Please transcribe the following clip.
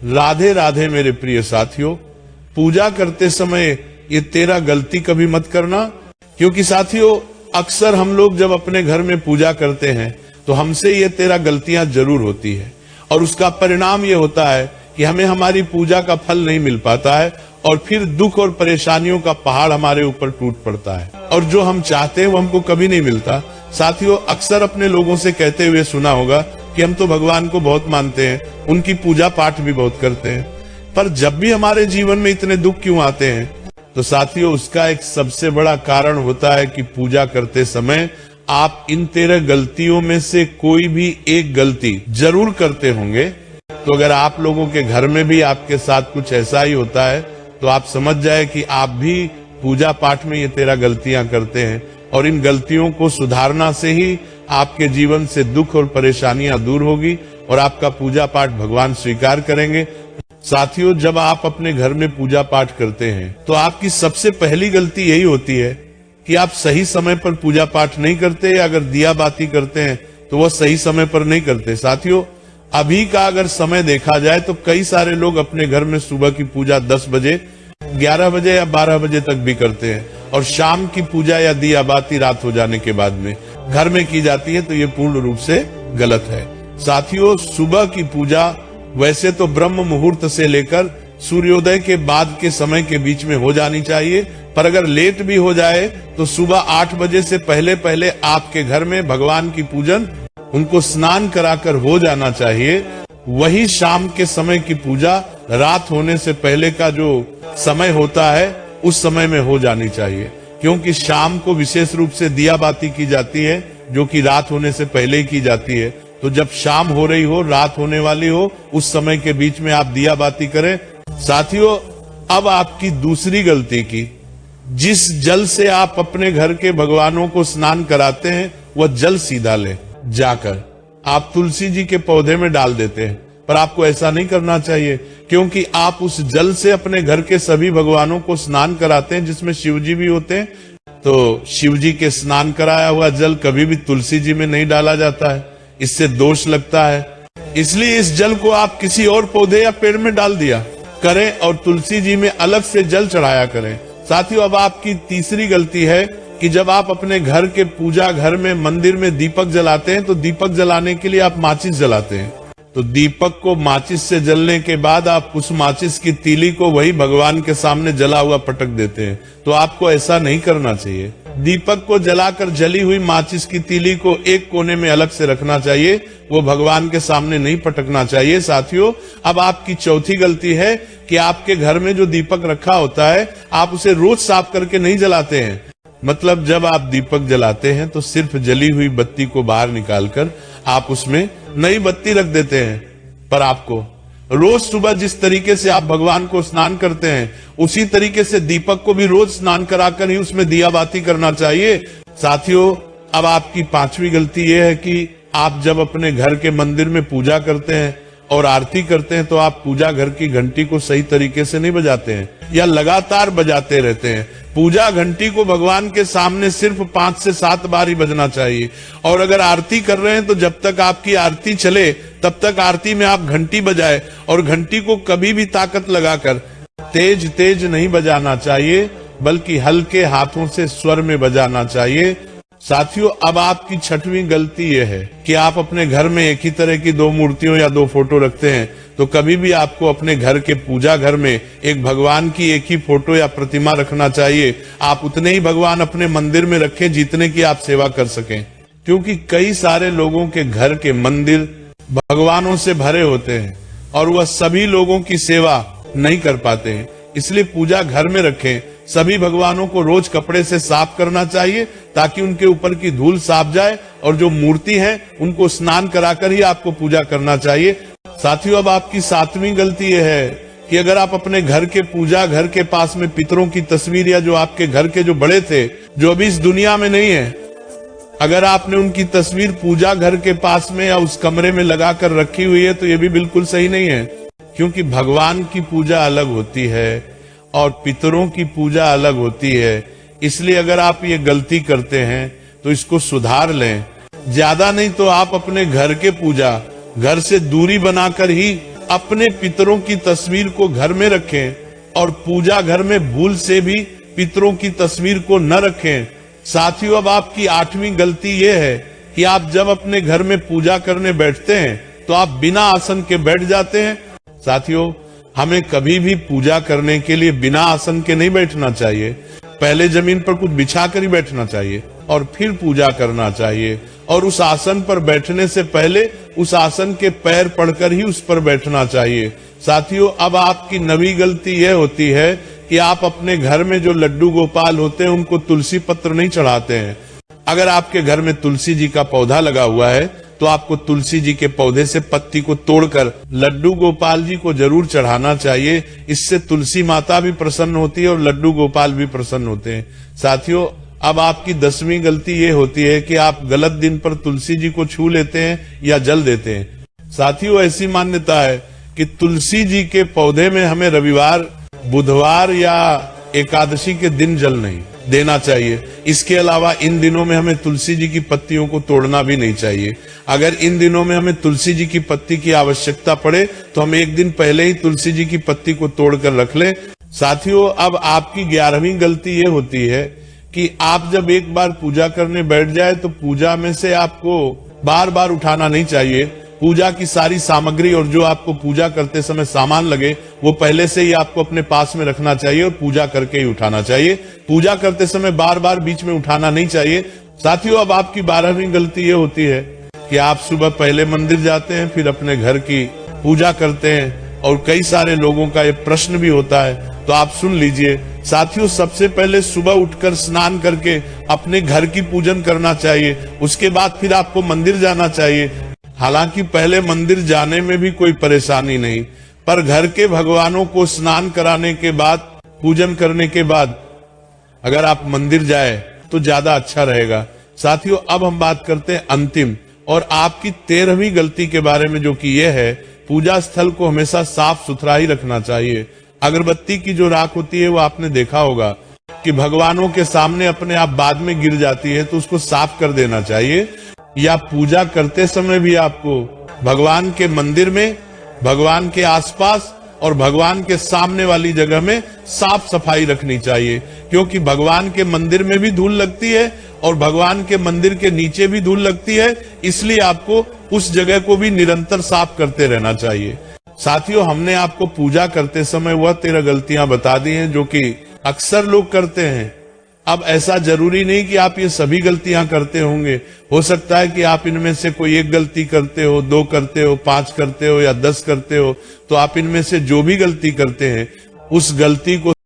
राधे राधे मेरे प्रिय साथियों, पूजा करते समय ये तेरा गलती कभी मत करना। क्योंकि साथियों, अक्सर हम लोग जब अपने घर में पूजा करते हैं तो हमसे ये तेरा गलतियां जरूर होती है, और उसका परिणाम ये होता है कि हमें हमारी पूजा का फल नहीं मिल पाता है, और फिर दुख और परेशानियों का पहाड़ हमारे ऊपर टूट पड़ता है, और जो हम चाहते हैं वो हमको कभी नहीं मिलता। साथियों, अक्सर अपने लोगों से कहते हुए सुना होगा कि हम तो भगवान को बहुत मानते हैं, उनकी पूजा पाठ भी बहुत करते हैं, पर जब भी हमारे जीवन में इतने दुख क्यों आते हैं? तो साथियों, उसका एक सबसे बड़ा कारण होता है कि पूजा करते समय आप इन 13 गलतियों में से कोई भी एक गलती जरूर करते होंगे। तो अगर आप लोगों के घर में भी आपके साथ कुछ ऐसा ही होता है तो आप समझ जाए कि आप भी पूजा पाठ में ये 13 गलतियां करते हैं, और इन गलतियों को सुधारना से ही आपके जीवन से दुख और परेशानियां दूर होगी और आपका पूजा पाठ भगवान स्वीकार करेंगे। साथियों, जब आप अपने घर में पूजा पाठ करते हैं तो आपकी सबसे पहली गलती यही होती है कि आप सही समय पर पूजा पाठ नहीं करते, या अगर दिया बाती करते हैं तो वह सही समय पर नहीं करते। साथियों, अभी का अगर समय देखा जाए तो कई सारे लोग अपने घर में सुबह की पूजा 10 बजे, 11 बजे या 12 बजे तक भी करते हैं, और शाम की पूजा या दिया बाती रात हो जाने के बाद में घर में की जाती है, तो ये पूर्ण रूप से गलत है। साथियों, सुबह की पूजा वैसे तो ब्रह्म मुहूर्त से लेकर सूर्योदय के बाद के समय के बीच में हो जानी चाहिए, पर अगर लेट भी हो जाए तो सुबह 8 बजे से पहले पहले आपके घर में भगवान की पूजन, उनको स्नान कराकर हो जाना चाहिए। वही शाम के समय की पूजा रात होने से पहले का जो समय होता है उस समय में हो जानी चाहिए, क्योंकि शाम को विशेष रूप से दिया बाती की जाती है जो कि रात होने से पहले ही की जाती है। तो जब शाम हो रही हो, रात होने वाली हो, उस समय के बीच में आप दिया बाती करें। साथियों, अब आपकी दूसरी गलती की, जिस जल से आप अपने घर के भगवानों को स्नान कराते हैं वह जल सीधा ले जाकर आप तुलसी जी के पौधे में डाल देते हैं, पर आपको ऐसा नहीं करना चाहिए, क्योंकि आप उस जल से अपने घर के सभी भगवानों को स्नान कराते हैं, जिसमें शिव जी भी होते हैं। तो शिव जी के स्नान कराया हुआ जल कभी भी तुलसी जी में नहीं डाला जाता है, इससे दोष लगता है। इसलिए इस जल को आप किसी और पौधे या पेड़ में डाल दिया करें और तुलसी जी में अलग से जल चढ़ाया करें। साथियों, अब आपकी तीसरी गलती है कि जब आप अपने घर के पूजा घर में, मंदिर में दीपक जलाते हैं तो दीपक जलाने के लिए आप माचिस जलाते हैं। तो दीपक को माचिस से जलने के बाद आप उस माचिस की तीली को वही भगवान के सामने जला हुआ पटक देते हैं। तो आपको ऐसा नहीं करना चाहिए। दीपक को जलाकर जली हुई माचिस की तीली को एक कोने में अलग से रखना चाहिए, वो भगवान के सामने नहीं पटकना चाहिए। साथियों, अब आपकी चौथी गलती है कि आपके घर में जो दीपक रखा होता है आप उसे रोज साफ करके नहीं जलाते हैं। मतलब जब आप दीपक जलाते हैं तो सिर्फ जली हुई बत्ती को बाहर निकालकर आप उसमें नई बत्ती रख देते हैं। पर आपको रोज सुबह जिस तरीके से आप भगवान को स्नान करते हैं उसी तरीके से दीपक को भी रोज स्नान कराकर ही उसमें दिया बाती करना चाहिए। साथियों, अब आपकी पांचवी गलती यह है कि आप जब अपने घर के मंदिर में पूजा करते हैं और आरती करते हैं तो आप पूजा घर की घंटी को सही तरीके से नहीं बजाते हैं, या लगातार बजाते रहते हैं। पूजा घंटी को भगवान के सामने सिर्फ 5 से 7 बार ही बजना चाहिए, और अगर आरती कर रहे हैं तो जब तक आपकी आरती चले तब तक आरती में आप घंटी बजाए, और घंटी को कभी भी ताकत लगाकर तेज तेज नहीं बजाना चाहिए, बल्कि हल्के हाथों से स्वर में बजाना चाहिए। साथियों, अब आपकी छठवीं गलती यह है कि आप अपने घर में एक ही तरह की 2 मूर्तियों या 2 फोटो रखते हैं। तो कभी भी आपको अपने घर के पूजा घर में एक भगवान की एक ही फोटो या प्रतिमा रखना चाहिए। आप उतने ही भगवान अपने मंदिर में रखें जितने की आप सेवा कर सकें, क्योंकि कई सारे लोगों के घर के मंदिर भगवानों से भरे होते हैं और वह सभी लोगों की सेवा नहीं कर पाते हैं। इसलिए पूजा घर में रखें। सभी भगवानों को रोज कपड़े से साफ करना चाहिए ताकि उनके ऊपर की धूल साफ जाए, और जो मूर्ति है उनको स्नान कराकर ही आपको पूजा करना चाहिए। साथियों, अब आपकी 7वीं गलती यह है कि अगर आप अपने घर के पूजा घर के पास में पितरों की तस्वीर, या जो आपके घर के जो बड़े थे जो अभी इस दुनिया में नहीं है, अगर आपने उनकी तस्वीर पूजा घर के पास में या उस कमरे में लगाकर रखी हुई है तो ये भी बिल्कुल सही नहीं है, क्योंकि भगवान की पूजा अलग होती है और पितरों की पूजा अलग होती है। इसलिए अगर आप ये गलती करते हैं तो इसको सुधार लें। ज्यादा नहीं तो आप अपने घर के पूजा घर से दूरी बनाकर ही अपने पितरों की तस्वीर को घर में रखें और पूजा घर में भूल से भी पितरों की तस्वीर को न रखें। साथियों, अब आपकी 8वीं गलती यह है कि आप जब अपने घर में पूजा करने बैठते हैं तो आप बिना आसन के बैठ जाते हैं। साथियों, हमें कभी भी पूजा करने के लिए बिना आसन के नहीं बैठना चाहिए। पहले जमीन पर कुछ बिछा कर ही बैठना चाहिए और फिर पूजा करना चाहिए। और उस आसन पर बैठने से पहले उस आसन के पैर पड़कर ही उस पर बैठना चाहिए। साथियों, अब आपकी नवी गलती यह होती है कि आप अपने घर में जो लड्डू गोपाल होते हैं उनको तुलसी पत्र नहीं चढ़ाते हैं। अगर आपके घर में तुलसी जी का पौधा लगा हुआ है तो आपको तुलसी जी के पौधे से पत्ती को तोड़कर लड्डू गोपाल जी को जरूर चढ़ाना चाहिए। इससे तुलसी माता भी प्रसन्न होती है और लड्डू गोपाल भी प्रसन्न होते हैं। साथियों, अब आपकी 10वीं गलती ये होती है कि आप गलत दिन पर तुलसी जी को छू लेते हैं या जल देते हैं। साथियों, ऐसी मान्यता है कि तुलसी जी के पौधे में हमें रविवार, बुधवार या एकादशी के दिन जल नहीं देना चाहिए। इसके अलावा इन दिनों में हमें तुलसी जी की पत्तियों को तोड़ना भी नहीं चाहिए। अगर इन दिनों में हमें तुलसी जी की पत्ती की आवश्यकता पड़े तो हम एक दिन पहले ही तुलसी जी की पत्ती को तोड़कर रख लें। साथियों, अब आपकी 11वीं गलती ये होती है कि आप जब एक बार पूजा करने बैठ जाए तो पूजा में से आपको बार बार उठाना नहीं चाहिए। पूजा की सारी सामग्री और जो आपको पूजा करते समय सामान लगे वो पहले से ही आपको अपने पास में रखना चाहिए और पूजा करके ही उठाना चाहिए। पूजा करते समय बार बार बीच में उठाना नहीं चाहिए। साथियों, अब आपकी 12वीं गलती ये होती है कि आप सुबह पहले मंदिर जाते हैं, फिर अपने घर की पूजा करते हैं और कई सारे लोगों का ये प्रश्न भी होता है, तो आप सुन लीजिए। साथियों, सबसे पहले सुबह उठकर स्नान करके अपने घर की पूजन करना चाहिए। उसके बाद फिर आपको मंदिर जाना चाहिए। हालांकि पहले मंदिर जाने में भी कोई परेशानी नहीं, पर घर के भगवानों को स्नान कराने के बाद, पूजन करने के बाद अगर आप मंदिर जाए तो ज्यादा अच्छा रहेगा। साथियों, अब हम बात करते हैं अंतिम और आपकी 13वीं गलती के बारे में, जो कि यह है पूजा स्थल को हमेशा साफ सुथरा ही रखना चाहिए। अगरबत्ती की जो राख होती है वो आपने देखा होगा कि भगवानों के सामने अपने आप बाद में गिर जाती है, तो उसको साफ कर देना चाहिए। या पूजा करते समय भी आपको भगवान के मंदिर में, भगवान के आसपास और भगवान के सामने वाली जगह में साफ सफाई रखनी चाहिए, क्योंकि भगवान के मंदिर में भी धूल लगती है और भगवान के मंदिर के नीचे भी धूल लगती है। इसलिए आपको उस जगह को भी निरंतर साफ करते रहना चाहिए। साथियों, हमने आपको पूजा करते समय वह 13 गलतियां बता दी हैं जो कि अक्सर लोग करते हैं। अब ऐसा जरूरी नहीं कि आप ये सभी गलतियां करते होंगे। हो सकता है कि आप इनमें से कोई एक गलती करते हो, 2 करते हो, 5 करते हो या 10 करते हो। तो आप इनमें से जो भी गलती करते हैं उस गलती को